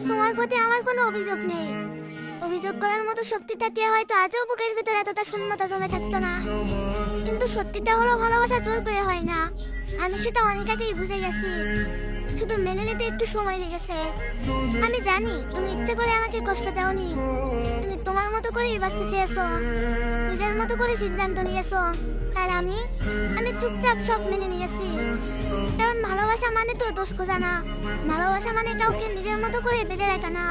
তোমার প্রতি আমার কোনো অভিযোগ নেই। অভিযোগ করার মতো শক্তি থাকলে হয়তো আজও বুকের ভিতরে এতটা শূন্যতা জমে থাকতো না। কিন্তু সত্যিটা হলো ভালোবাসা জোর করে হয় না। আমি সেটা অনেক আগেই বুঝে গেছি, শুধু মেনে নিতে একটু সময় লেগেছে। আমি জানি তুমি ইচ্ছে করে আমাকে কষ্ট দাওনি। তুমি তোমার মতো করেই বাঁচতে চেয়েছো, নিজের মতো করে সিদ্ধান্ত নিয়েছো। আর আমি আমি চুপচাপ সব মেনে নিয়েছি। কারণ ভালোবাসা মানে তো দোষ খোঁজা না, ভালোবাসা মানে কাউকে নিজের মতো করে বেঁধে রাখা না।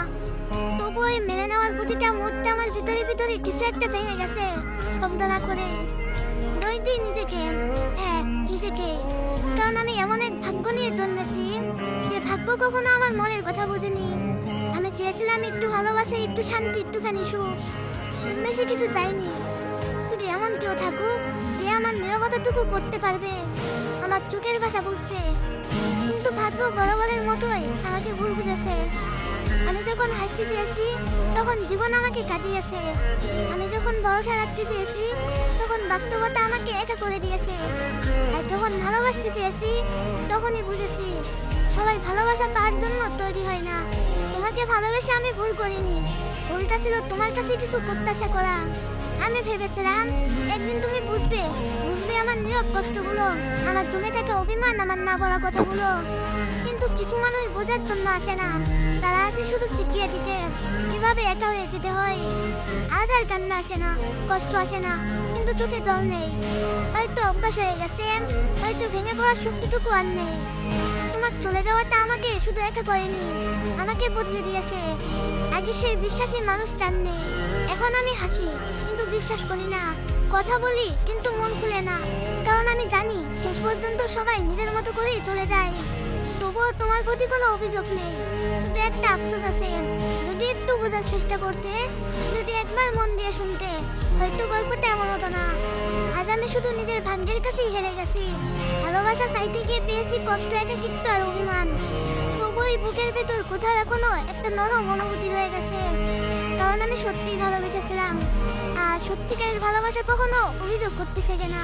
তবু ওই মেনে নেওয়ার প্রতিটা মুহূর্তে আমার ভিতরে ভিতরে কিছু একটা ভেঙে গেছে, শব্দ না করে। দোষ দিই নিজেকে, হ্যাঁ নিজেকে। কারণ আমি এমন এক ভাগ্য নিয়ে জন্মেছি যে ভাগ্য কখনো আমার মনের কথা বুঝেনি। আমি চেয়েছিলাম একটু ভালোবাসা, একটু শান্তি, একটুখানি সুখ, বেশি কিছু চাইনি। শুধু এমন কেউ থাকুক যে আমার নীরবতাটুকু করতে পারবে, আমার চোখের ভাষা বুঝবে। কিন্তু ভাগ্য বরাবরের মতোই আমাকে ভুল বুঝেছে। আমি যখন হাসতে চেয়েছি তখন জীবন আমাকে কাটিয়েছে। আমি যখন ভরসা রাখতে চেয়েছি তখন বাস্তবতা আমাকে একা করে দিয়েছে। আর যখন ভালোবাসতে চেয়েছি তখনই বুঝেছি সবাই ভালোবাসা পাওয়ার জন্য তৈরি হয় না। তোমাকে ভালোবেসে আমি ভুল করিনি, ভুলটা ছিল তোমার কাছে কিছু প্রত্যাশা করা। আমি ভেবেছিলাম একদিন তুমি বুঝবে, বুঝবে আমার নীরব কষ্টগুলো, আমার জমে থাকা অভিমান, আমার না বলা কথাগুলো। কিন্তু কিছু মানুষ বোঝার জন্য আসে না, তারা আছে শুধু শিখিয়ে দিতে কিভাবে একা হয়ে যেতে হয়। আজ আর কান্না আসে না, কষ্ট আসে না, কিন্তু চোখে জল নেই। হয়তো অভ্যাস হয়ে গেছে, হয়তো ভেঙে পড়ার শক্তিটুকু আর নেই। তোমার চলে যাওয়াটা আমাকে শুধু একা করেনি, আমাকে বদলে দিয়েছে। আগে সেই বিশ্বাসী মানুষটা আর নেই। এখন আমি হাসি কিন্তু বিশ্বাস করি না, কথা বলি কিন্তু মন খুলে না। কারণ আমি জানি শেষ পর্যন্ত সবাই নিজের মতো করেই চলে যায়। তবুও তোমার প্রতি কোনো অভিযোগ নেই, শুধু একটা আফসোস আছে। যদি একটু বোঝার চেষ্টা করতে, যদি একবার মন দিয়ে শুনতে, হয়তো গল্পটা এমন হতো না। আজ আমি শুধু নিজের ভাগ্যের কাছেই হেরে গেছি। ভালোবাসা চাইতে গিয়ে পেয়েছি কষ্ট, একাকিত্ব আর অভিমান। তবুই বুকের ভেতর কোথাও এখনো একটা নরম অনুভূতি হয়ে গেছে। কারণ আমি সত্যিই ভালোবেসেছিলাম, আর সত্যিকারের ভালোবাসা কখনো অভিযোগ করতে শেখে না।